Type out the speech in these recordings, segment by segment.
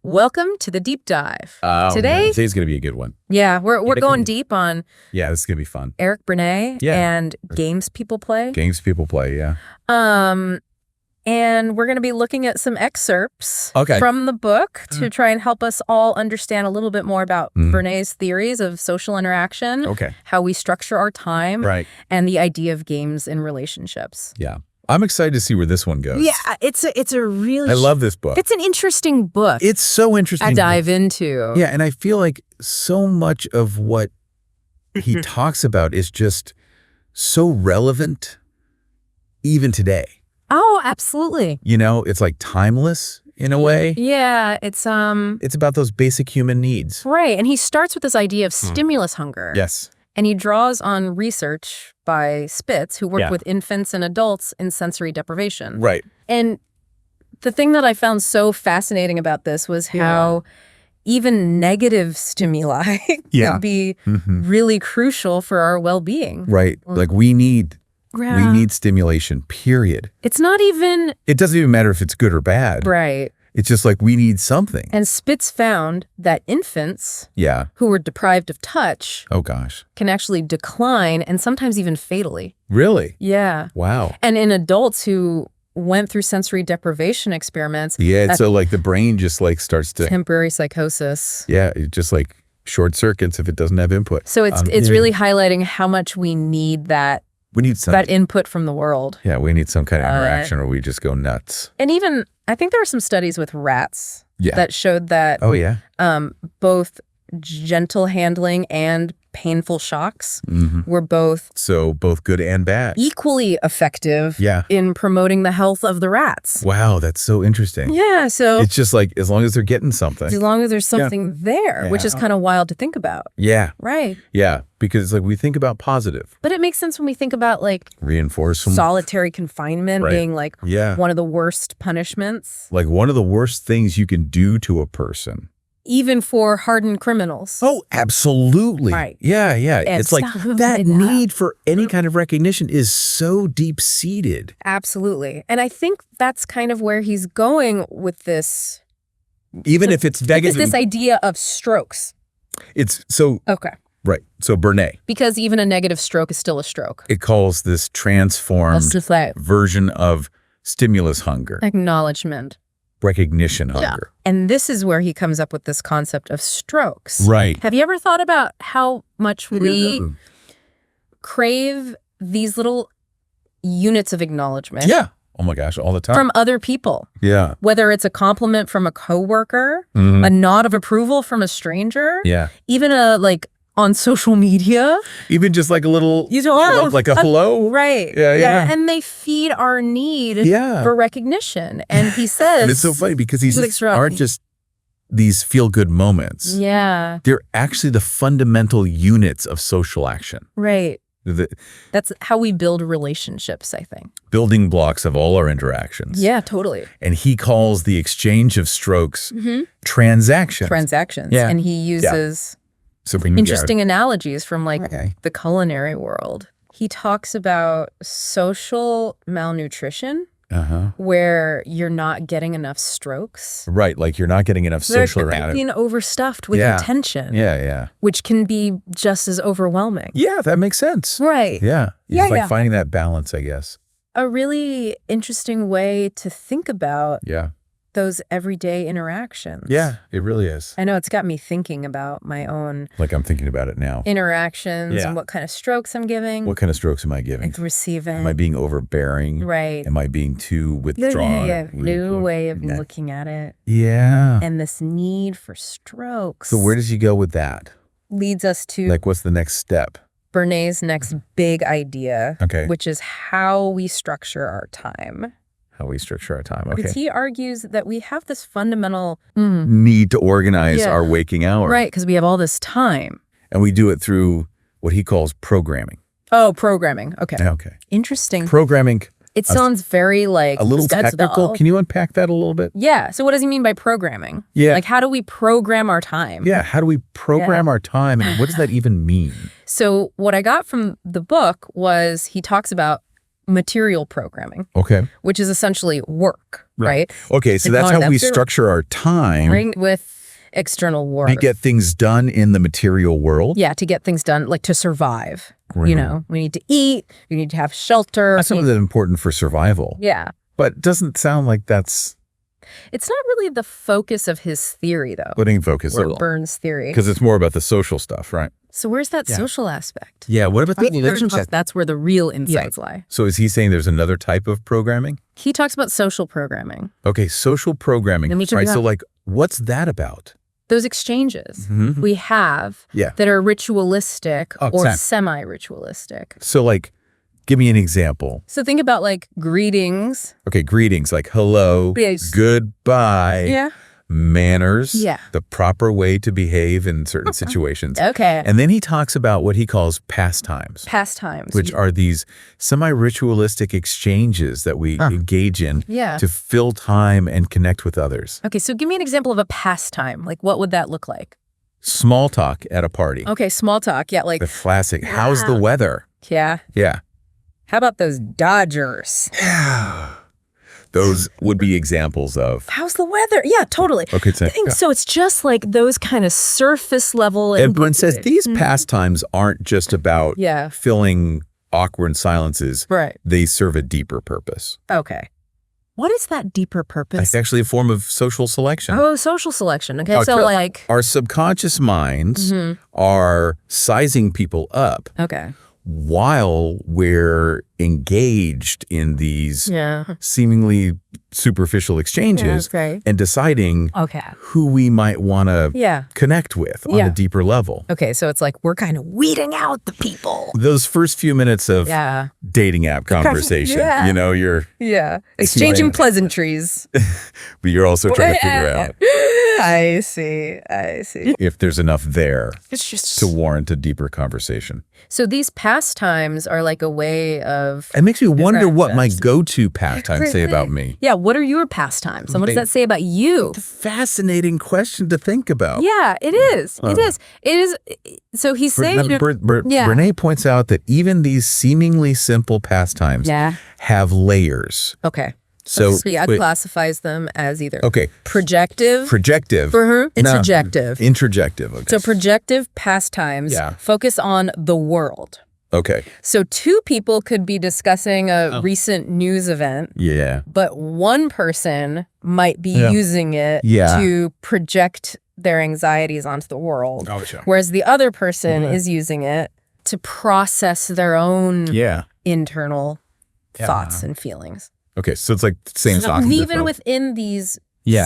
Welcome to the deep dive. Today's going to be a good one. Yeah, we're going deep on Yeah, this is going to be fun. Eric Berne Yeah. and games people play. Games people play, yeah. And we're going to be looking at some excerpts Okay. from the book to try and help us all understand a little bit more about Berne's theories of social interaction, Okay. how we structure our time, Right. and the idea of games in relationships. Yeah. I'm excited to see where this one goes. Yeah, it's a really I love this book. It's an interesting book. It's so interesting. to dive into. Yeah, and I feel like so much of what he talks about is just so relevant even today. Oh, absolutely. You know, it's like timeless in a way. Yeah, it's about those basic human needs. right. And he starts with this idea of stimulus hunger. Yes. And he draws on research by Spitz, who worked Yeah. with infants and adults in sensory deprivation. Right. And the thing that I found so fascinating about this was how even negative stimuli Yeah. can be really crucial for our well-being. Right. Like we need Yeah. stimulation, period. It's not even It doesn't even matter if it's good or bad. right. It's just like we need something. And Spitz found that infants Yeah. who were deprived of touch Oh, gosh. can actually decline and sometimes even fatally. Really? Yeah. Wow. And in adults who went through sensory deprivation experiments, Yeah. that So like the brain just like starts to, temporary psychosis. yeah, it just like short circuits if it doesn't have input. So it's Yeah. really highlighting how much we need that We need some, input from the world. yeah, we need some kind of interaction or we just go nuts. And even, I think there were some studies with rats Yeah. that showed that Oh, yeah. both gentle handling and painful shocks were both So both good and bad. equally effective Yeah. in promoting the health of the rats. Wow. That's so interesting. Yeah, so It's just like as long as they're getting something. as long as there's something there, which is Yeah. kind of wild to think about. Yeah. Right. Yeah. Because like we think about positive But it makes sense when we think about like reinforcement. solitary confinement Right. being like Yeah. one of the worst punishments, Like one of the worst things you can do to a person. even for hardened criminals. Oh, absolutely. Right. Yeah, yeah. And It's like stuff that like that. need for any kind of recognition is so deep-seated. Absolutely. And I think that's kind of where he's going with this. Even if it's It's negative. this idea of strokes. It's so, Okay. right. So Berne, Because even a negative stroke is still a stroke. it calls this transformed That's just like version of stimulus hunger, acknowledgement. recognition hunger. And this is where he comes up with this concept of strokes. Right. Have you ever thought about how much we crave these little units of acknowledgement Yeah. Oh my gosh, all the time. from other people? Yeah. Whether it's a compliment from a coworker, Mhm. a nod of approval from a stranger, Yeah. even a like on social media. Even just like a little, You know, like a hello. Right. Yeah, yeah. And they feed our need Yeah. for recognition. And he says And it's so funny because these Like, strong. aren't just these feel-good moments. Yeah. They're actually the fundamental units of social action. Right. The That's how we build relationships, I think. building blocks of all our interactions. Yeah, totally. And he calls the exchange of strokes transactions. Transactions. Yeah. And he uses So bring interesting analogies from like Okay. the culinary world. He talks about social malnutrition Uh-huh. where you're not getting enough strokes. Right, like you're not getting enough They're social around it. being overstuffed with Yeah. attention, Yeah, yeah. which can be just as overwhelming. Yeah, that makes sense. Right. Yeah. Yeah, It's like yeah. finding that balance, I guess. A really interesting way to think about Yeah. those everyday interactions. Yeah, it really is. I know it's got me thinking about my own Like I'm thinking about it now. interactions Yeah. and what kind of strokes I'm giving, What kind of strokes am I giving? like receiving. Am I being overbearing? Right. Am I being too Yeah, withdrawn? yeah, yeah. New way of Yeah. looking at it. Yeah. And this need for strokes So where does he go with that? leads us to Like what's the next step? Berne's next big idea, Okay. which is how we structure our time. How we structure our time. Because Okay. he argues that we have this fundamental, Need to organize Yeah. our waking hour. right, because we have all this time. And we do it through what he calls programming. Oh, programming. Okay. Okay. Interesting. Programming, It sounds very like a little technical. Can you unpack that a little bit? Yeah. So what does he mean by programming? Yeah. Like how do we program our time? Yeah. How do we program our time and what does that even mean? So what I got from the book was he talks about material programming, which is essentially work, right? Okay, so that's how we structure our time. Right, with external work. To get things done in the material world? Yeah, to get things done, like to survive. Right. You know, we need to eat, we need to have shelter. That's something that's important for survival. Yeah. But it doesn't sound like that's... It's not really the focus of his theory, though. What ain't focus at all? Berne's theory. Because it's more about the social stuff, right? So where's that social aspect? Yeah, what about the relationship? That's where the real insights lie. So is he saying there's another type of programming? He talks about social programming. Okay, social programming. Right, so like, what's that about? Those exchanges we have that are ritualistic or semi-ritualistic. So like, give me an example. So think about like greetings. Okay, greetings, like hello, goodbye, manners, the proper way to behave in certain situations. Okay. And then he talks about what he calls pastimes. Pastimes. Which are these semi-ritualistic exchanges that we engage in to fill time and connect with others. Okay, so give me an example of a pastime. Like, what would that look like? Small talk at a party. Okay, small talk. Yeah, like... The classic, how's the weather? Yeah. Yeah. How about those Dodgers? Those would be examples of... How's the weather? Yeah, totally. Okay, so it's just like those kind of surface level... Everyone says these pastimes aren't just about filling awkward silences. Right. They serve a deeper purpose. Okay. What is that deeper purpose? It's actually a form of social selection. Oh, social selection. Okay, so like... Our subconscious minds are sizing people up. Okay. While we're engaged in these seemingly superficial exchanges and deciding who we might want to connect with on a deeper level. Okay, so it's like we're kind of weeding out the people. Those first few minutes of dating app conversation, you know, you're... exchanging pleasantries. But you're also trying to figure out... I see. If there's enough there to warrant a deeper conversation. So these pastimes are like a way of... It makes me wonder what my go-to pastimes say about me. Yeah, what are your pastimes? And what does that say about you? It's a fascinating question to think about. Yeah, it is. It is. So he's saying... Berne points out that even these seemingly simple pastimes have layers. Okay. So classifies them as either projective. Introjective. Introjective. Okay. So projective pastimes focus on the world. Okay. So two people could be discussing a recent news event. Yeah. But one person might be using it to project their anxieties onto the world. Oh, sure. Whereas the other person is using it to process their own internal thoughts and feelings. Okay, so it's like the same stock. Even within these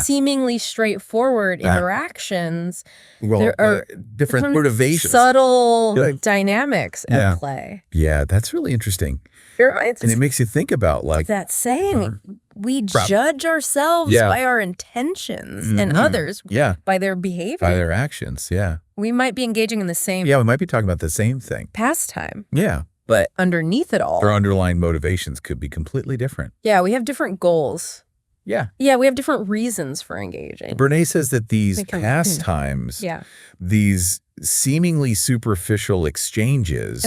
seemingly straightforward interactions, there are different motivations, subtle dynamics at play. Yeah, that's really interesting. And it makes you think about like that saying, we judge ourselves by our intentions and others by their behavior. By their actions, We might be engaging in the same... Yeah, we might be talking about the same thing. Pastime. Yeah. But underneath it all... Our underlying motivations could be completely different. Yeah, we have different goals. Yeah. Yeah, we have different reasons for engaging. Berne says that these pastimes, these seemingly superficial exchanges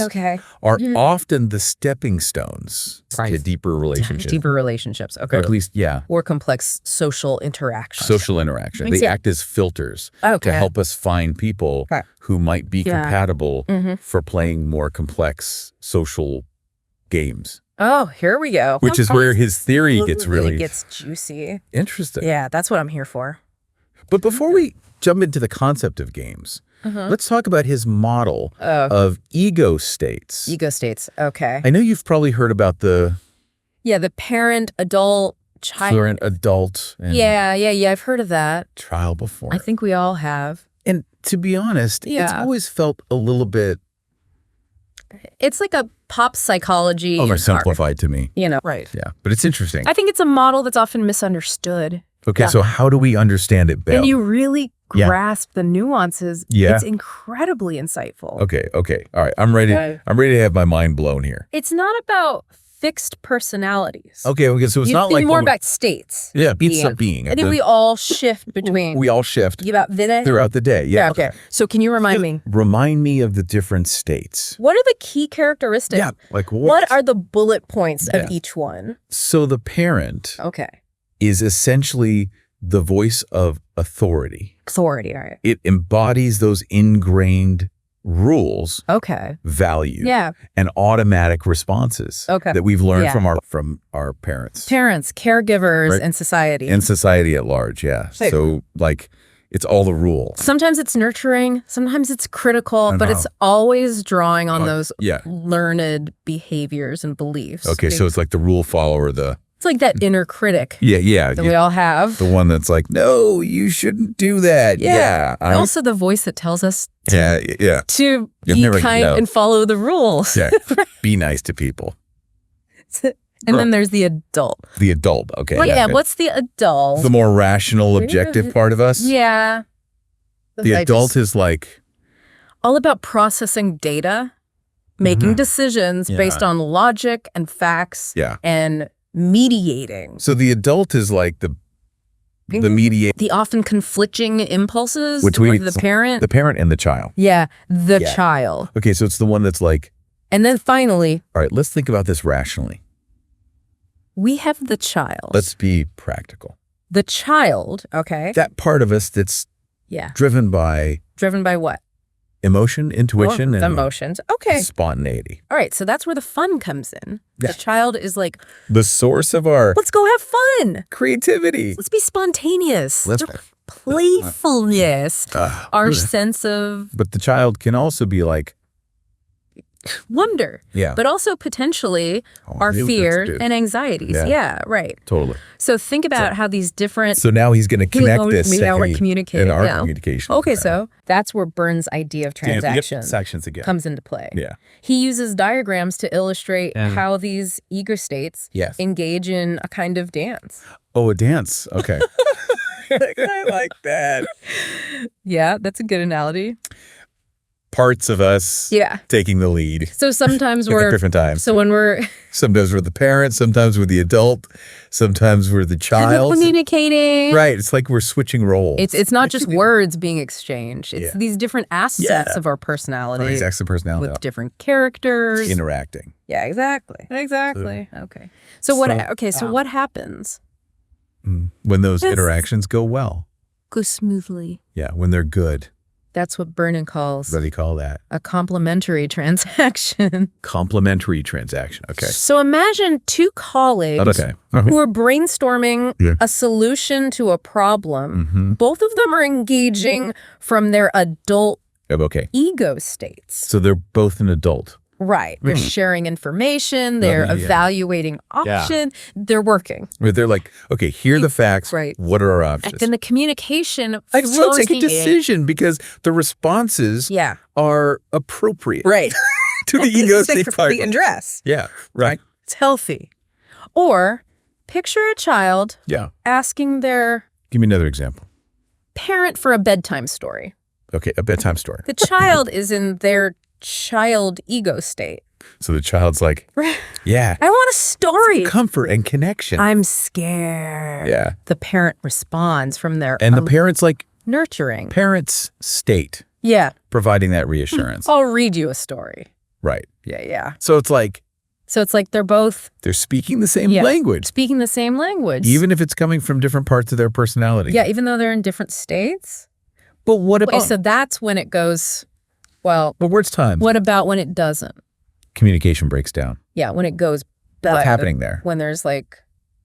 are often the stepping stones to deeper relationships. Deeper relationships, okay. Or at least, Or complex social interactions. Social interaction. They act as filters to help us find people who might be compatible for playing more complex social games. Oh, here we go. Which is where his theory gets really... It gets juicy. Interesting. Yeah, that's what I'm here for. But before we jump into the concept of games, let's talk about his model of ego states. Ego states, okay. I know you've probably heard about the... Yeah, the parent, adult, child. Parent, adult. And I've heard of that. Trial before. I think we all have. And to be honest, it's always felt a little bit... It's like a pop psychology. Oversimplified to me. You know, right. Yeah, but it's interesting. I think it's a model that's often misunderstood. Okay, so how do we understand it better? And you really grasp the nuances. It's incredibly insightful. Okay. All right, I'm ready. I'm ready to have my mind blown here. It's not about fixed personalities. Okay, so it's not like more about states. Yeah, being. I think we all shift between. We all shift throughout the day. Yeah. Okay. So can you remind me? Remind me of the different states. What are the key characteristics? Yeah, like what are the bullet points of each one? So the parent is essentially the voice of authority. Authority, all right. It embodies those ingrained rules, values, and automatic responses that we've learned from our parents. Parents, caregivers, and society. And society at large, So like it's all the rules. Sometimes it's nurturing, sometimes it's critical, but it's always drawing on those learned behaviors and beliefs. Okay, so it's like the rule follower, it's like that inner critic. That we all have. The one that's like, no, you shouldn't do that. Yeah. And also the voice that tells us to be kind and follow the rules. Yeah. Be nice to people. And then there's the adult. The adult. Okay. Well, what's the adult? The more rational, objective part of us. Yeah. The adult is like all about processing data, making decisions based on logic and facts and mediating. So the adult is like the mediate. The often conflicting impulses with the parent. The parent and the child. Yeah, the child. Okay, so it's the one that's like. And then finally. All right, let's think about this rationally. We have the child. Let's be practical. The child, okay. That part of us that's driven by. Driven by what? Emotion, intuition, and emotions. Okay. Spontaneity. All right, so that's where the fun comes in. The child is like the source of our. Let's go have fun. Creativity. Let's be spontaneous. Playfulness. Our sense of. But the child can also be like. Wonder. Yeah. But also potentially our fears and anxieties. Yeah, right. Totally. So think about how these different. So now he's going to connect this in our communication. Okay, so that's where Berne's idea of transaction sections again comes into play. Yeah. He uses diagrams to illustrate how these ego states engage in a kind of dance. Oh, a dance. Okay. I like that. Yeah, that's a good analogy. Parts of us taking the lead. So sometimes we're different times. So when sometimes we're the parent, sometimes we're the adult, sometimes we're the child. Communicating. Right. It's like we're switching roles. It's not just words being exchanged. It's these different aspects of our personality. Exactly, personality. With different characters. Interacting. Yeah, exactly. Okay. So what happens? When those interactions go well. Go smoothly. Yeah, when they're good. That's what Berne calls. What do you call that? A complementary transaction. Complementary transaction. Okay. So imagine two colleagues who are brainstorming a solution to a problem. Both of them are engaging from their adult ego states. So they're both an adult. Right. They're sharing information. They're evaluating option. They're working. They're like, okay, here are the facts. Right. What are our options? And then the communication. I will take a decision because the responses are appropriate. Right. To the ego state part. And dress. Yeah. Right. It's healthy. Or picture a child asking their. Give me another example. Parent for a bedtime story. Okay, a bedtime story. The child is in their child ego state. So the child's like, yeah. I want a story. Comfort and connection. I'm scared. Yeah. The parent responds from their And the parent's like nurturing. Parent's state. Yeah. Providing that reassurance. I'll read you a story. Right. Yeah. So it's like they're speaking the same language. Speaking the same language. Even if it's coming from different parts of their personality. Yeah, even though they're in different states. But what about so that's when it goes well, but where's time? What about when it doesn't? Communication breaks down. Yeah, when it goes What's happening there? When there's like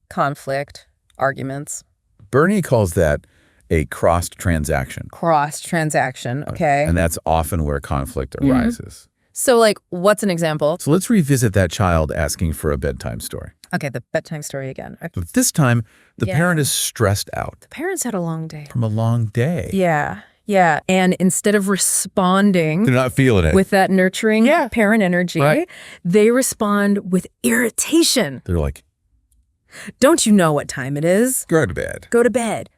conflict, arguments. Berne calls that a crossed transaction. Crossed transaction, okay. And that's often where conflict arises. So like, what's an example? So let's revisit that child asking for a bedtime story. Okay, the bedtime story again. But this time, the parent is stressed out. The parent's had a long day. From a long day. Yeah. And instead of responding, they're not feeling it with that nurturing parent energy, they respond with irritation. They're like, don't you know what time it is? Go to bed. Go to bed.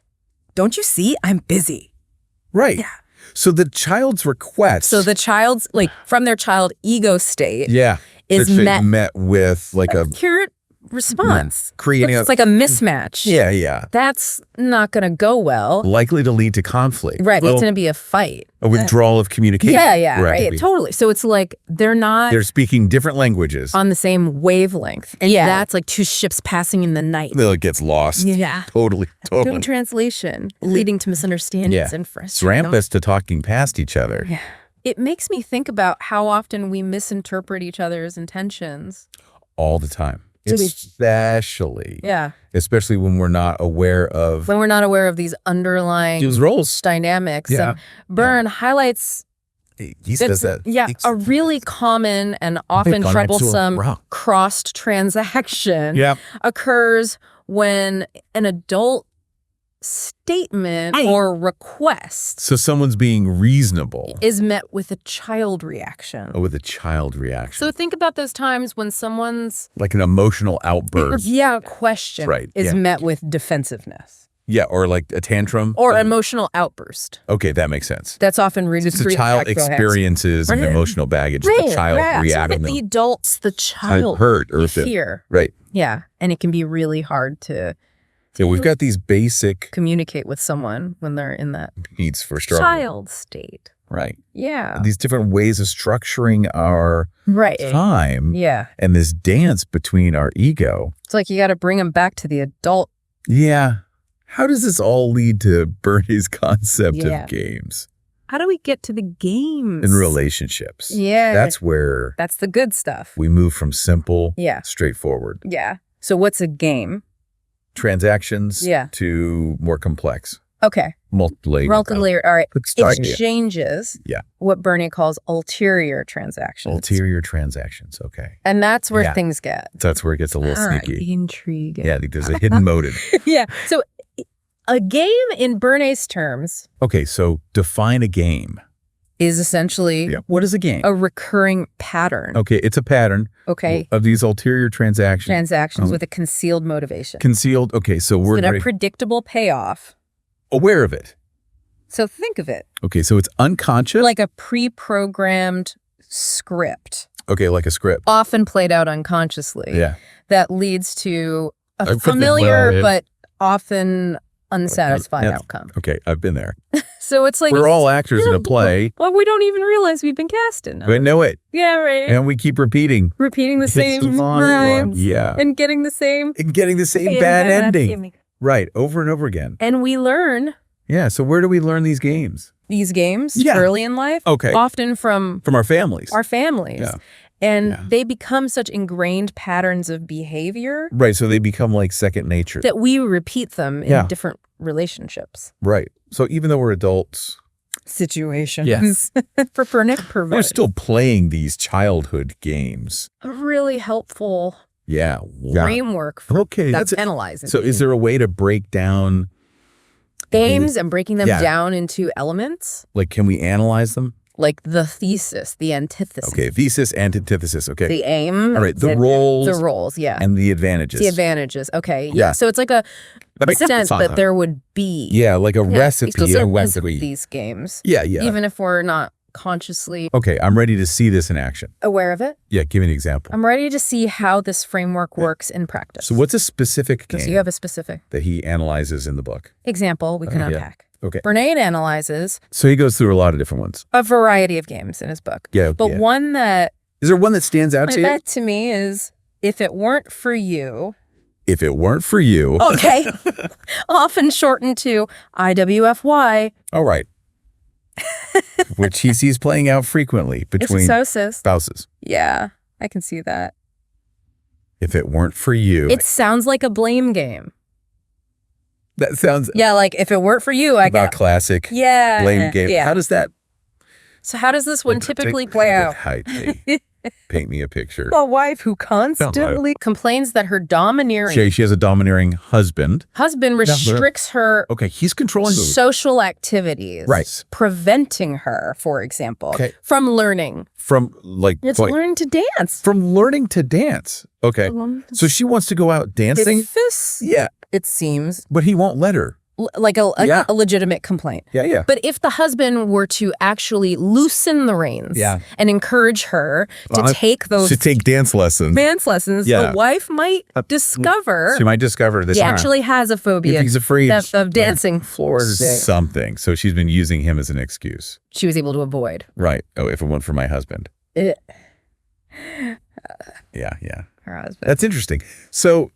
Don't you see? I'm busy. Right. Yeah. So the child's request. So the child's, like, from their child ego state. Yeah. is met with like a accurate response. Creating it's like a mismatch. Yeah. That's not going to go well. Likely to lead to conflict. Right. It's going to be a fight. A withdrawal of communication. Yeah. Right. Totally. So it's like they're speaking different languages. On the same wavelength. And that's like two ships passing in the night. It gets lost. Yeah. Totally. No translation, leading to misunderstandings and frustration. Rampant to talking past each other. Yeah. It makes me think about how often we misinterpret each other's intentions. All the time. Especially when we're not aware of these underlying roles dynamics. And Berne highlights he says that a really common and often troublesome crossed transaction occurs when an adult statement or request, so someone's being reasonable, is met with a child reaction. So think about those times when someone's like an emotional outburst, question is met with defensiveness. Yeah, or like a tantrum. Or emotional outburst. Okay, that makes sense. That's often rooted in the child experiences and emotional baggage. The child reacts. So the adults, the child hurt or fear. Right. Yeah, and it can be really hard to we've got these basic communicate with someone when they're in that needs for struggle. Child state. Right. Yeah. These different ways of structuring our time. Yeah. And this dance between our ego. It's like you got to bring them back to the adult. Yeah. How does this all lead to Bernie's concept of games? How do we get to the games? In relationships. Yeah. That's the good stuff. We move from simple, straightforward. Yeah. So what's a game? Transactions to more complex. Okay. Multi-layered. All right. Exchanges. Yeah. What Berne calls ulterior transactions. Okay. And that's where things get. That's where it gets a little sneaky. Intriguing. Yeah, there's a hidden motive. Yeah. So a game in Berne's terms. Okay, so define a game. Is essentially what is a game? A recurring pattern. Okay, it's a pattern. Okay. Of these ulterior transactions. With a concealed motivation. Concealed. Okay, so we're a predictable payoff. Aware of it. So think of it. Okay, so it's unconscious. Like a pre-programmed script. Okay, like a script. Often played out unconsciously. Yeah. That leads to a familiar but often unsatisfying outcome. Okay, I've been there. So it's like we're all actors in a play. Well, we don't even realize we've been cast in. We know it. Yeah, right. And we keep repeating the same lines. Yeah. And getting the same bad ending. Right, over and over again. And we learn. Yeah, so where do we learn these games? Early in life. Okay. Often from our families. Yeah. And they become such ingrained patterns of behavior. Right, so they become like second nature. That we repeat them in different relationships. Right. So even though we're adults. Situations. For Berne, we're still playing these childhood games. A really helpful framework for that's analyzing. So is there a way to break down games and breaking them down into elements? Like, can we analyze them? Like the thesis, the antithesis. Okay, thesis, antithesis. Okay. The aim. All right, the roles. The roles, yeah. And the advantages. Okay. Yeah. So it's like a sense that there would be. Yeah, like a recipe. Of these games. Yeah. Even if we're not consciously. Okay, I'm ready to see this in action. Aware of it? Yeah, give me an example. I'm ready to see how this framework works in practice. So what's a specific game? So you have a specific. That he analyzes in the book. Example we can unpack. Okay. Berne analyzes. So he goes through a lot of different ones. A variety of games in his book. Yeah. But one that. Is there one that stands out to you? That to me is, if it weren't for you. If it weren't for you. Okay. Often shortened to IWFY. All right. Which he sees playing out frequently between spouses. Yeah, I can see that. If it weren't for you. It sounds like a blame game. That sounds. Yeah, like if it weren't for you, I got classic. Blame game. Yeah. How does that? So how does this one typically play out? Paint me a picture. A wife who constantly complains that her domineering. She has a domineering husband. Husband restricts her. Okay, he's controlling social activities. Right. Preventing her, for example, from learning. It's learning to dance. From learning to dance. Okay. So she wants to go out dancing. Yeah. It seems. But he won't let her. like a legitimate complaint. Yeah. But if the husband were to actually loosen the reins and encourage her to take dance lessons. The wife might discover. She might discover this. He actually has a phobia. He's afraid of dancing floors. Something. So she's been using him as an excuse. She was able to avoid. Right. Oh, if it weren't for my husband. Yeah. Her husband. That's interesting. So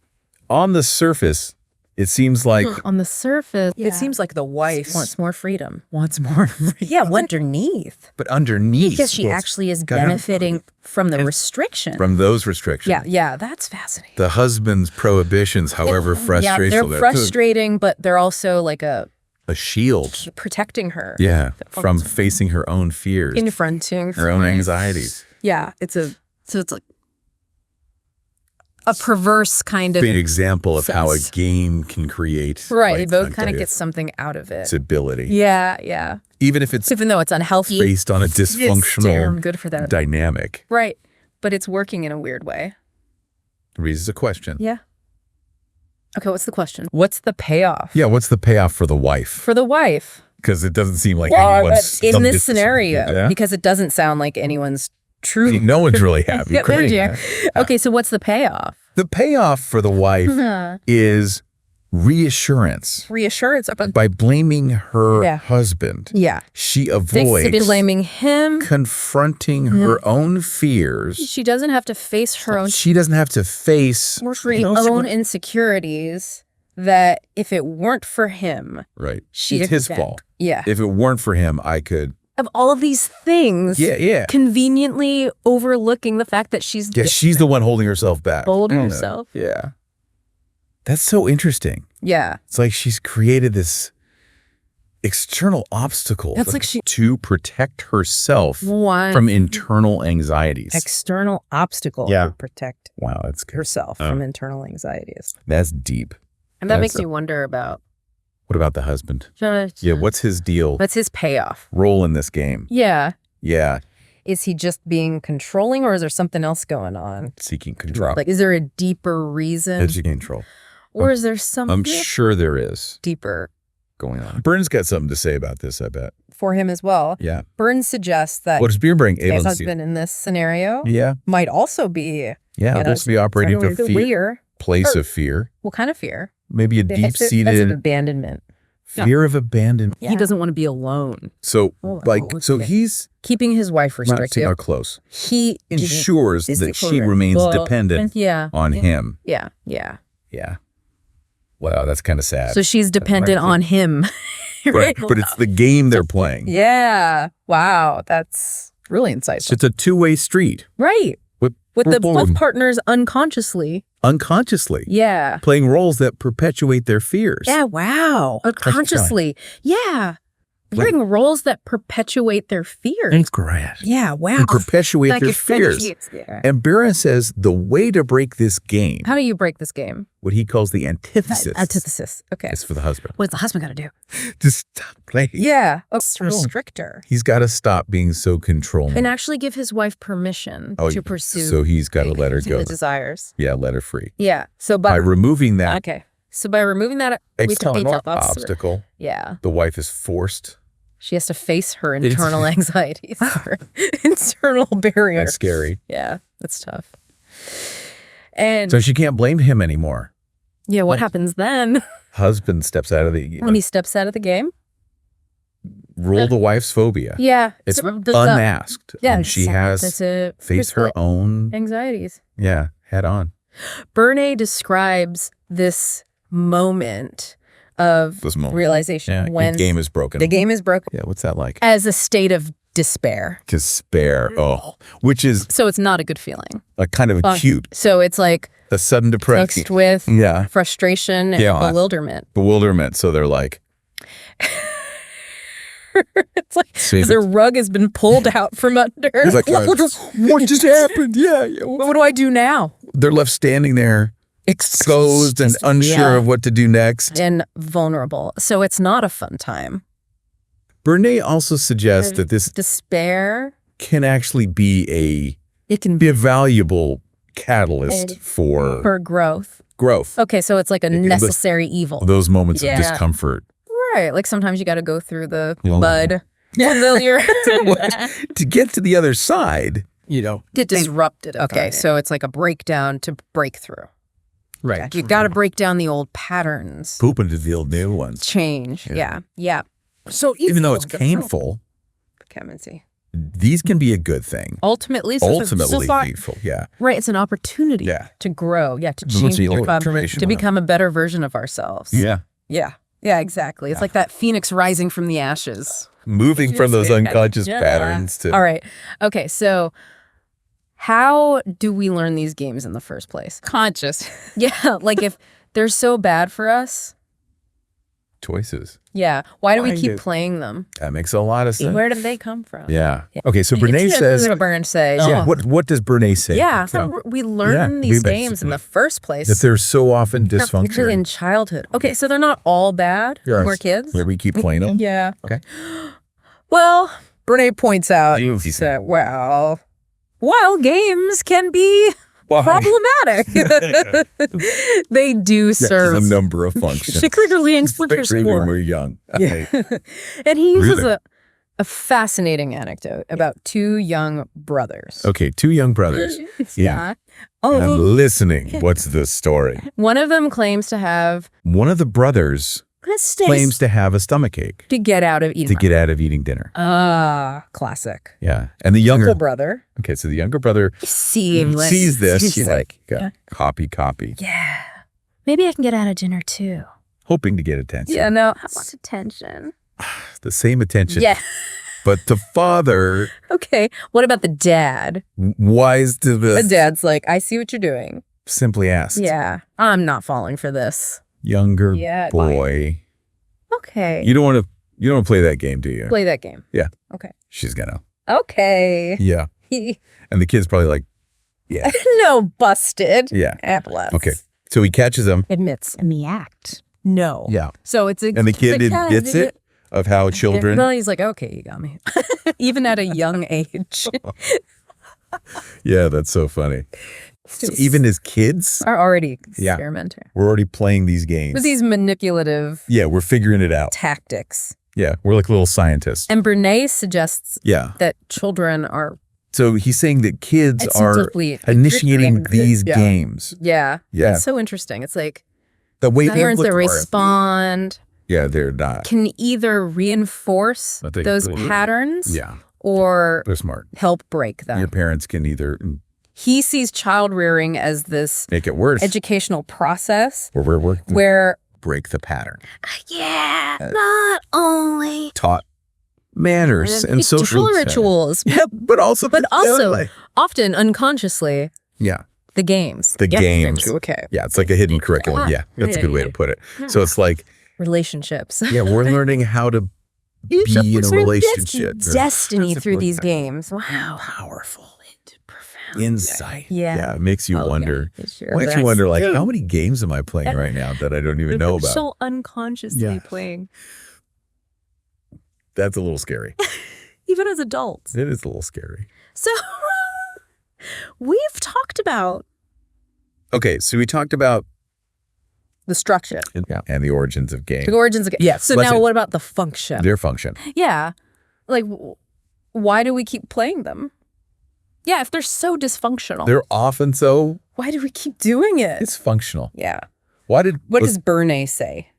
on the surface, it seems like it seems like the wife wants more freedom. Underneath. But underneath. Because she actually is benefiting from the restriction. From those restrictions. Yeah, that's fascinating. The husband's prohibitions, however frustrating. Yeah, they're frustrating, but they're also like a shield. Protecting her. Yeah, from facing her own fears. Confronting her own anxieties. Yeah, it's like a perverse kind of an example of how a game can create. Right, they both kind of get something out of it. Its ability. Yeah. Even though it's unhealthy. Based on a dysfunctional good for that dynamic. Right, but it's working in a weird way. Raises a question. Yeah. Okay, what's the question? What's the payoff? Yeah, what's the payoff for the wife? For the wife. Because it doesn't seem like anyone's... in this scenario, because it doesn't sound like anyone's true. No one's really happy. Okay, so what's the payoff? The payoff for the wife is reassurance. Reassurance. By blaming her husband, she avoids blaming him, confronting her own fears. She doesn't have to face her own... She doesn't have to face... her own insecurities that if it weren't for him... Right. It's his fault. Yeah. If it weren't for him, I could... Of all of these things, conveniently overlooking the fact that she's she's the one holding herself back. Holding herself. Yeah. That's so interesting. Yeah. It's like she's created this external obstacle to protect herself from internal anxieties. External obstacle to protect that's herself from internal anxieties. That's deep. And that makes me wonder about... What about the husband? What's his deal? What's his payoff? Role in this game? Yeah. Yeah. Is he just being controlling, or is there something else going on? Seeking control. Like, is there a deeper reason? Seeking control. Or is there something... I'm sure there is. Deeper. Going on. Berne's got something to say about this, I bet. For him as well. Yeah. Berne suggests that his husband in this scenario might also be... supposed to be operating from fear. Place of fear. What kind of fear? Maybe a deep-seated... abandonment. Fear of abandonment. Yeah. He doesn't want to be alone. So, he's... Keeping his wife restricted. Not close. He ensures that she remains dependent on him. Yeah. Wow, that's kind of sad. So she's dependent on him. Right, but it's the game they're playing. Yeah. Wow, that's really insightful. So it's a two-way street. Right. With both partners unconsciously. Yeah. Playing roles that perpetuate their fears. Yeah, wow. Unconsciously. Yeah. Playing roles that perpetuate their fears. That's great. Yeah, wow. And perpetuate their fears. And Berne says the way to break this game... How do you break this game? What he calls the antithesis. Antithesis, okay. Is for the husband. What's the husband got to do? Just stop playing. Yeah, a restrictor. He's got to stop being so controlling. And actually give his wife permission to pursue... So he's got to let her go. The desires. Yeah, let her free. Yeah. So by removing that... Okay. So by removing that external obstacle, the wife is forced. She has to face her internal anxieties, her internal barrier. That's scary. Yeah, that's tough. And so she can't blame him anymore. Yeah, what happens then? Husband steps out of the... When he steps out of the game? Rule the wife's phobia. Yeah. It's unmasked. Yeah. She has to face her own... anxieties. Yeah, head on. Berne describes this moment of realization when the game is broken. The game is broken. Yeah, what's that like? As a state of despair. Despair. Which is... So it's not a good feeling. Like kind of acute. So it's like... A sudden depression. Mixed with frustration and bewilderment. Bewilderment. So they're like... It's like the rug has been pulled out from under. It's like, what just happened? Yeah. What do I do now? They're left standing there, exposed and unsure of what to do next. And vulnerable. So it's not a fun time. Berne also suggests that this despair can actually be a valuable catalyst for growth. growth. Okay, so it's like a necessary evil. Those moments of discomfort. Right, like sometimes you got to go through the bud. Familiar. To get to the other side, Get disrupted. Okay, so it's like a breakdown to breakthrough. Right. Okay. You got to break down the old patterns. Poop into the old new ones. Change. Yeah. So even though it's painful, these can be a good thing. Ultimately painful. Yeah. Right. It's an opportunity to grow. Yeah. To change. To become a better version of ourselves. Yeah. Yeah. Yeah, exactly. It's like that phoenix rising from the ashes. Moving from those unconscious patterns to... All right. Okay, so how do we learn these games in the first place? Conscious. Yeah, like if they're so bad for us. Choices. Yeah. Why do we keep playing them? That makes a lot of sense. Where did they come from? Yeah. Okay, so Berne says... What Berne says. Yeah. What does Berne say? Yeah, so we learn these games in the first place. That they're so often dysfunctional. Particularly in childhood. Okay, so they're not all bad when we're kids? Where we keep playing them? Yeah. Okay. Well, Berne points out that, while games can be problematic, they do serve a number of functions. Particularly in splinter Especially school. when we're young. Yeah. And he uses a fascinating anecdote about two young brothers. Okay, two young brothers. Yeah. Oh, I'm listening. What's the story? One of them claims to have... One of the brothers claims to have a stomachache. To get out of eating. Dinner. Classic. Yeah. And the younger brother. Okay, so the younger brother sees this. He's like, copy. Yeah. Maybe I can get out of dinner too. Hoping to get attention. Yeah, no. I want attention. The same attention. Yeah. But the father... Okay. What about the dad? Wise to this. The dad's like, I see what you're doing. Simply asked. Yeah. I'm not falling for this. Younger boy. Okay. You don't want to play that game, do you? Play that game. Yeah. Okay. She's gonna. Okay. Yeah. And the kid's probably like, yeah. No, busted. Yeah. Applause. Okay. So he catches him. Admits in the act. No. Yeah. So it's and the kid admits it of how children. Well, he's like, okay, you got me. Even at a young age. Yeah, that's so funny. So even as kids are already experimenting. Yeah, we're already playing these games. With these manipulative we're figuring it out. Tactics. Yeah, we're like little scientists. And Berne suggests that children are... So he's saying that kids are initiating these games. Yeah. Yeah. It's so interesting. It's like the way parents that respond... Yeah, they're not. Can either reinforce those patterns or they're smart. Help break them. Your parents can either... He sees child rearing as this make it worse educational process where break the pattern. Not only taught manners and social rituals. Yeah, but also often unconsciously. Yeah. The games. The games. Okay. Yeah, it's like a hidden curriculum. Yeah, that's a good way to put it. So it's like relationships. Yeah, we're learning how to be in a relationship. Destiny through these games. Wow. Powerful. Insight. Yeah. It makes you wonder. Makes you wonder, like, how many games am I playing right now that I don't even know about? So unconsciously playing. That's a little scary. Even as adults. It is a little scary. So we've talked about. Okay, so we talked about the structure. And the origins of games. The origins of games. Yes. So now what about the function? Their function. Yeah. Like, why do we keep playing them? Yeah, if they're so dysfunctional. They're often so... Why do we keep doing it? It's functional. Yeah. What does Berne say?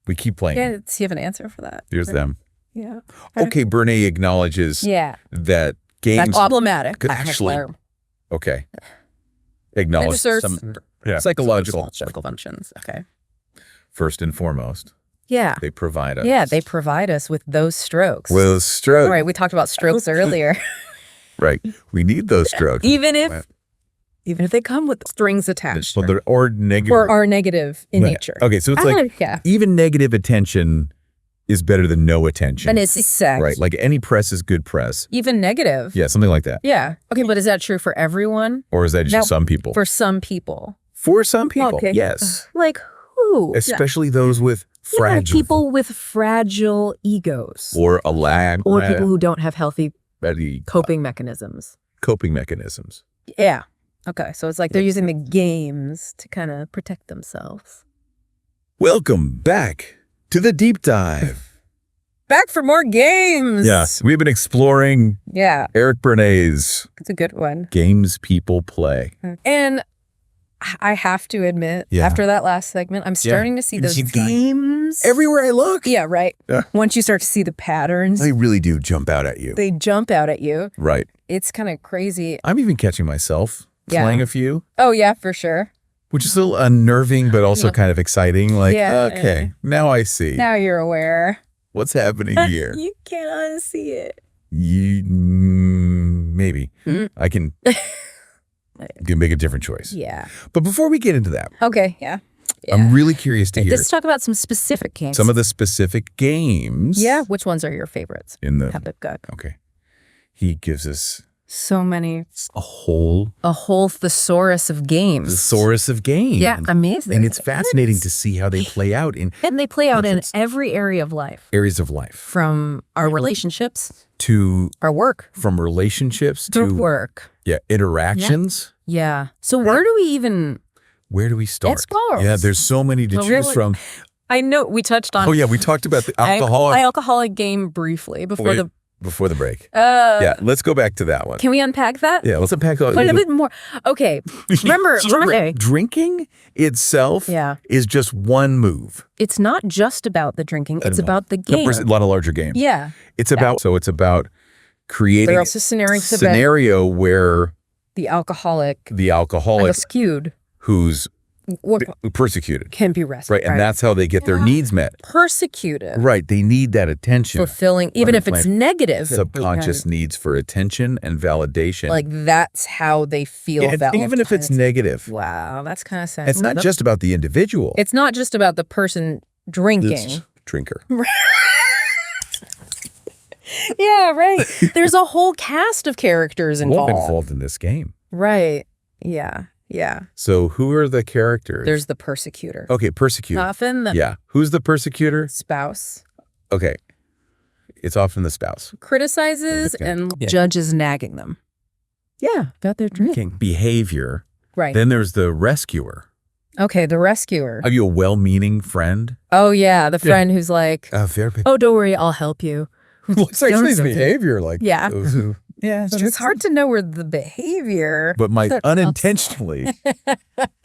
We keep playing. Yeah, does he have an answer for that? Here's them. Yeah. Okay, Berne acknowledges that games... That's problematic. Actually. Okay. Acknowledge some psychological functions. Okay. First and foremost. Yeah. They provide us. Yeah, they provide us with those strokes. All right, we talked about strokes earlier. Right. We need those strokes. Even if they come with strings attached. Or negative. Or are negative in nature. Okay, so it's like even negative attention is better than no attention. And it's sex. Right. Like any press is good press. Even negative. Yeah, something like that. Yeah. Okay, but is that true for everyone? Or is that just some people? For some people. For some people, yes. Like who? Especially those with fragile... people with fragile egos. Or a lag. Or people who don't have healthy coping mechanisms. Coping mechanisms. Yeah. Okay, so it's like they're using the games to kind of protect themselves. Welcome back to the deep dive. Back for more games. Yeah, we've been exploring Eric Berne's It's a good one. Games People Play. And I have to admit, after that last segment, I'm starting to see those games. Everywhere I look. Yeah, right. Yeah. Once you start to see the patterns. They really do jump out at you. They jump out at you. Right. It's kind of crazy. I'm even catching myself playing a few. Oh, yeah, for sure. Which is still unnerving, but also kind of exciting. Like, okay, now I see. Now you're aware. What's happening here? You can't unsee it. Maybe. I can make a different choice. Yeah. But before we get into that. Okay, yeah. I'm really curious to hear. Let's talk about some specific games. Some of the specific games. Yeah. Which ones are your favorites? Okay. He gives us so many. A whole thesaurus of games. Thesaurus of games. Yeah, amazing. And it's fascinating to see how they play out in every area of life. Areas of life. From our relationships to our work. From relationships to work. Yeah, interactions. Yeah. So where do we start? Explore. Yeah, there's so many to choose from. I know we touched on. Oh yeah, we talked about the alcoholic game briefly before the break. Yeah, let's go back to that one. Can we unpack that? Yeah, let's unpack that. A bit more. Okay. Remember drinking itself is just one move. It's not just about the drinking. It's about the game. A lot of larger game. Yeah. It's about creating a scenario where the alcoholic skewed who's persecuted can be rescued. Right, and that's how they get their needs met. Persecuted. Right, they need that attention. Fulfilling, even if it's negative. Subconscious needs for attention and validation. Like that's how they feel valid. Even if it's negative. Wow, that's kind of sad. It's not just about the individual. It's not just about the person drinking. It's drinker. Yeah, right. There's a whole cast of characters involved in this game. Right, yeah. Yeah. So who are the characters? There's the persecutor. Okay, persecutor. Often Who's the persecutor? Spouse. Okay. It's often the spouse. Criticizes and judges nagging them. Yeah, about their drinking. Behavior. Right. Then there's the rescuer. Okay, the rescuer. Are you a well-meaning friend? Oh, yeah, the friend who's like, oh, don't worry, I'll help you. It's actually his behavior. Like, yeah. Yeah, it's hard to know where the behavior, but might unintentionally.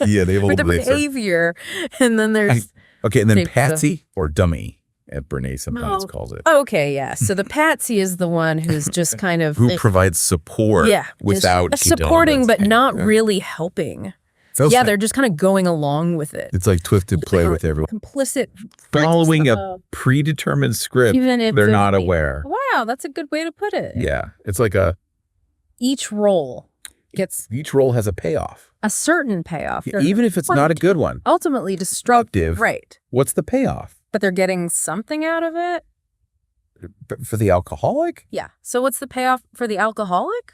Yeah, they have a behavior, and then there's and then Patsy or dummy, as Berne sometimes calls it. Okay, yeah. So the Patsy is the one who's just kind of who provides support. Yeah, without supporting, but not really helping. Yeah, they're just kind of going along with it. It's like twisted play with everyone. Complicit. Following a predetermined script, even if they're not aware. Wow, that's a good way to put it. Yeah, it's like each role has a payoff. A certain payoff. Yeah, even if it's not a good one. Ultimately destructive. Right. What's the payoff? But they're getting something out of it? For the alcoholic? Yeah. So what's the payoff for the alcoholic?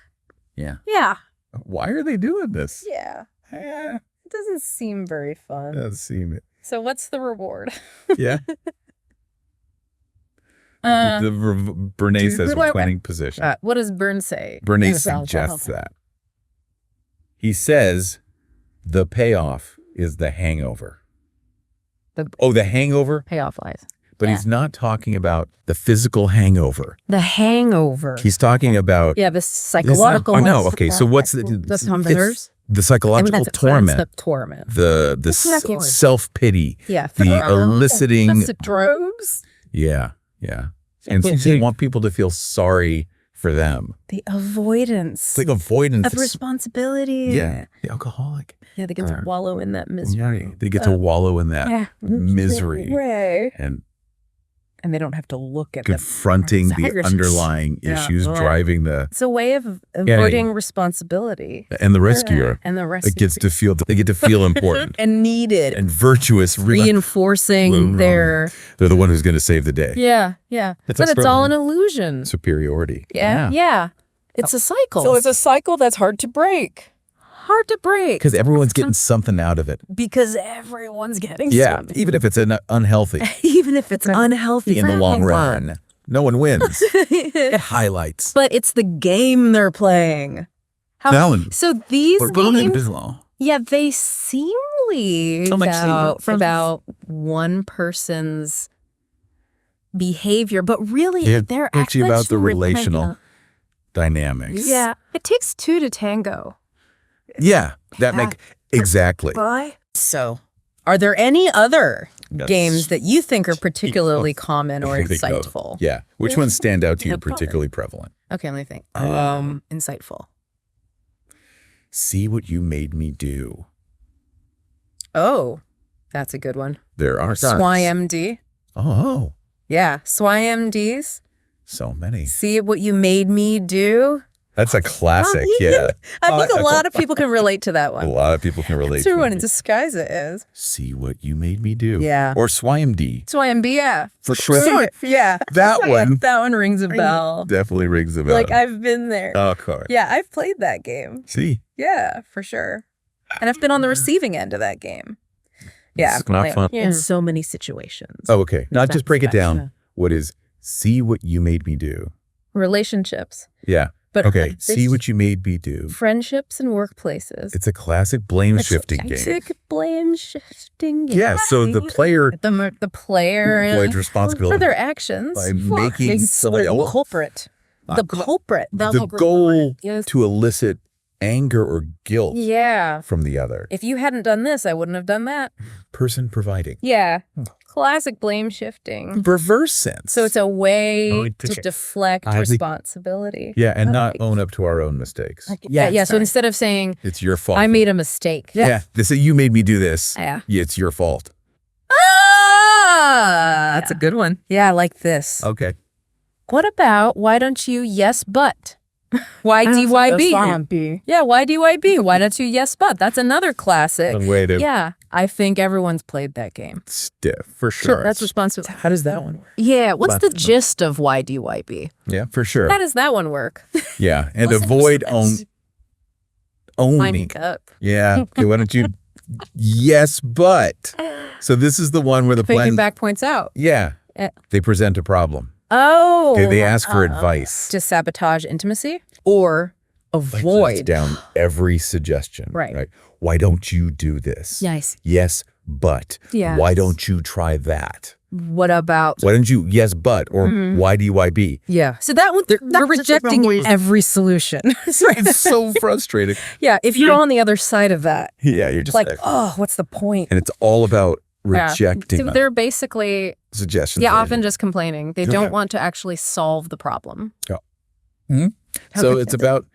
Yeah. Yeah. Why are they doing this? Yeah. It doesn't seem very fun. Doesn't seem it. So what's the reward? Yeah. Berne says reclining position. What does Berne say? Berne suggests that. He says the payoff is the hangover. The hangover? Payoff lies. But he's not talking about the physical hangover. The hangover. He's talking about... Yeah, the psychological... okay. So what's the nerves? The psychological torment. That's the torment. The self-pity. Yeah. The eliciting... The drugs. Yeah. Yeah. And they want people to feel sorry for them. The avoidance. It's like avoidance. Of responsibility. Yeah. The alcoholic. Yeah, they get to wallow in that misery. Yeah, they get to wallow in that misery. Right. And they don't have to look at confronting the underlying issues driving the... It's a way of avoiding responsibility. And the rescuer. And the rescuer. They get to feel important. And needed. And virtuous. Reinforcing their... They're the one who's going to save the day. Yeah, yeah. But it's all an illusion. Superiority. Yeah. It's a cycle. So it's a cycle that's hard to break. Hard to break. Because everyone's getting something out of it. Because everyone's getting something. Even if it's unhealthy. Even if it's unhealthy. In the long run. No one wins. It highlights. But it's the game they're playing. So these games, yeah, they seem about one person's behavior, but really they're actually about the relational dynamics. Yeah, it takes two to tango. Yeah, that makes exactly. So, are there any other games that you think are particularly common or insightful? Yeah, which ones stand out to you particularly prevalent? Okay, let me think. Insightful. See what you made me do. Oh, that's a good one. There are SWIMD. Oh. Yeah, SWIMDs. So many. See what you made me do. That's a classic, yeah. I think a lot of people can relate to that one. A lot of people can relate to it. Everyone in disguise it is. See what you made me do. Yeah. Or SWIMD. SWIMD, yeah. For sure. Yeah. That one. That one rings a bell. Definitely rings a bell. Like, I've been there. Oh, of course. Yeah, I've played that game. See? Yeah, for sure. And I've been on the receiving end of that game. Yeah. It's not fun. In so many situations. Oh, okay. Not just break it down. What is see what you made me do? Relationships. Yeah. But okay, see what you made me do. Friendships and workplaces. It's a classic blame-shifting game. Classic blame-shifting game. Yeah, so the player... The player... Avoids responsibility. For their actions. By making somebody else... Culprit. The culprit. The goal to elicit anger or guilt from the other. If you hadn't done this, I wouldn't have done that. Person providing. Yeah. Classic blame shifting. Reverse sense. So it's a way to deflect responsibility. Yeah, and not own up to our own mistakes. Yeah. So instead of saying, it's your fault. I made a mistake. Yeah. They say, you made me do this. Yeah. It's your fault. That's a good one. Yeah, I like this. Okay. What about, why don't you yes, but? YDYB. Yeah, YDYB. Why don't you yes, but? That's another classic. Way to... Yeah, I think everyone's played that game. Stiff, for sure. That's responsible. How does that one work? Yeah, what's the gist of YDYB? Yeah, for sure. How does that one work? Yeah, and avoid owning. Yeah, okay, why don't you yes, but. So this is the one where the Thinking back points out. Yeah, they present a problem. Oh. Okay, they ask for advice. To sabotage intimacy or avoid. Down every suggestion. Right. Why don't you do this? Yes. Yes, but. Yes. Why don't you try that? What about? Why don't you yes, but, or YDYB? Yeah. So that one, they're rejecting every solution. It's so frustrating. Yeah. If you're on the other side of that. Yeah, you're just like, oh, what's the point? And it's all about rejecting. So they're basically suggestions. Yeah, often just complaining. They don't want to actually solve the problem. Yeah. So it's about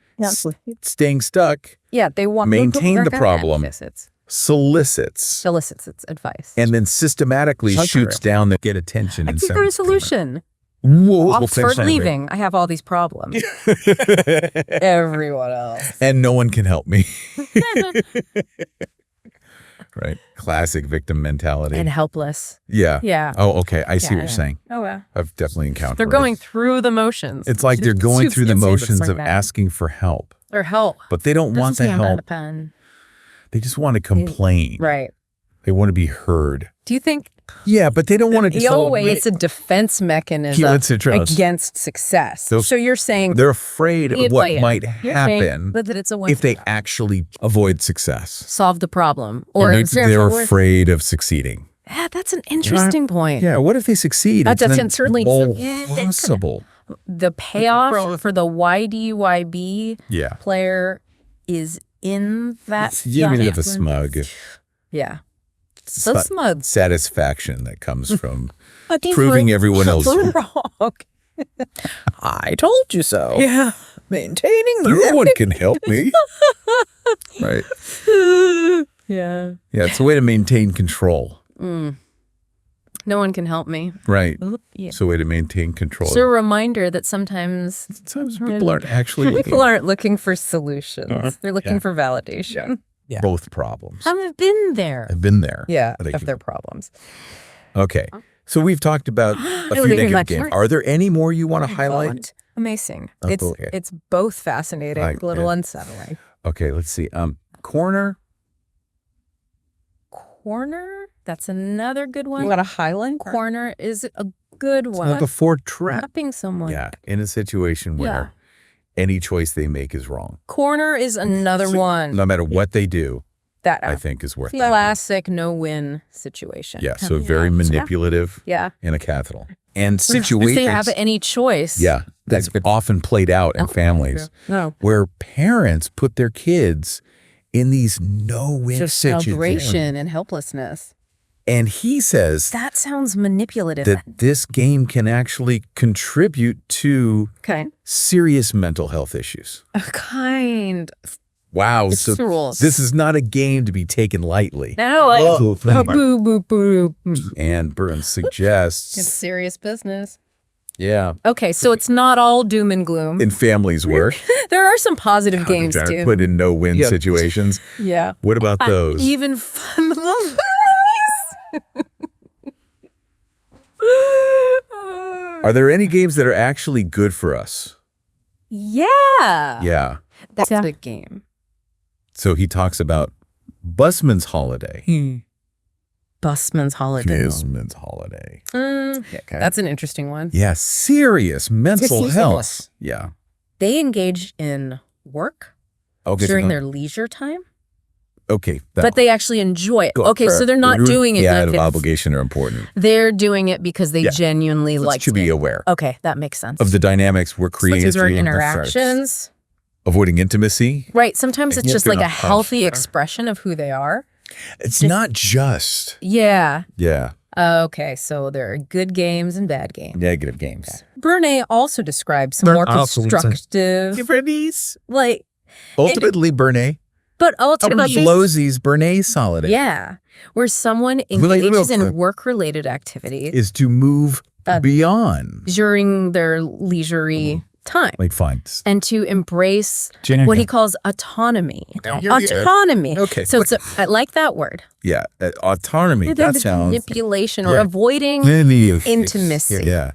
staying stuck. Yeah, they want maintain the problem. Solicits its advice. And then systematically shoots down to get attention. I think there's a solution. We'll start leaving. I have all these problems. Everyone else. And no one can help me. Right. Classic victim mentality. And helpless. Yeah. Yeah. Oh, okay. I see what you're saying. Oh, wow. I've definitely encountered They're going through the motions. It's like they're going through the motions of asking for help. Or help. But they don't want the help. They just want to complain. Right. They want to be heard. Do you think? Yeah, but they don't want to. It's a defense mechanism against success. So you're saying they're afraid of what might happen if they actually avoid success. Solve the problem, or they're afraid of succeeding. Yeah, that's an interesting point. Yeah, what if they succeed? That's certainly possible. The payoff for the YDYB player is in that. You mean the smug? Yeah. So smug. Satisfaction that comes from proving everyone else wrong. I told you so. Yeah. Maintaining the No one can help me. Right. Yeah. Yeah, it's a way to maintain control. No one can help me. Right. Yeah. It's a way to maintain control. So a reminder that sometimes people aren't actually looking for solutions. They're looking for validation. Yeah. Both problems. I've been there. I've been there. Yeah, of their problems. Okay. So we've talked about a few negative games. Are there any more you want to highlight? Amazing. It's both fascinating, a little unsettling. Okay, let's see. Corner. Corner? That's another good one. You want to highlight? Corner is a good one. It's like a trap. Trapping someone. Yeah, in a situation where any choice they make is wrong. Corner is another one. No matter what they do, that I think is worth it. Classic no-win situation. Yeah, so very manipulative in a capital. And situations. If they have any choice. Yeah, that's often played out in families where parents put their kids in these no-win situations. Celebration and helplessness. And he says that sounds manipulative. That this game can actually contribute to serious mental health issues. Wow. So this is not a game to be taken lightly. No. Boo, boo, boo. And Berne suggests it's serious business. Yeah. Okay, so it's not all doom and gloom. In families' work. There are some positive games too. Put in no-win situations. Yeah. What about those? Even fun little Are there any games that are actually good for us? Yeah. Yeah. That's a good game. So he talks about Busman's Holiday. Busman's Holiday. Busman's Holiday. That's an interesting one. Yeah, serious mental health. Yeah. They engage in work during their leisure time. Okay. But they actually enjoy it. Okay, so they're not doing it out of obligation or important. They're doing it because they genuinely like to be aware. Okay, that makes sense. Of the dynamics we're creating. Through interactions. Avoiding intimacy. Right. Sometimes it's just like a healthy expression of who they are. It's not just. Yeah. Yeah. Okay, so there are good games and bad games. Negative games. Berne also describes some more constructive. Like. Ultimately, Berne. But ultimately, Losey's Bernays holiday. Yeah, where someone engages in work-related activities is to move beyond during their leisurely time. Like fine. And to embrace what he calls autonomy. Autonomy. Okay. So I like that word. Yeah, autonomy. That sounds manipulation or avoiding intimacy. Yeah.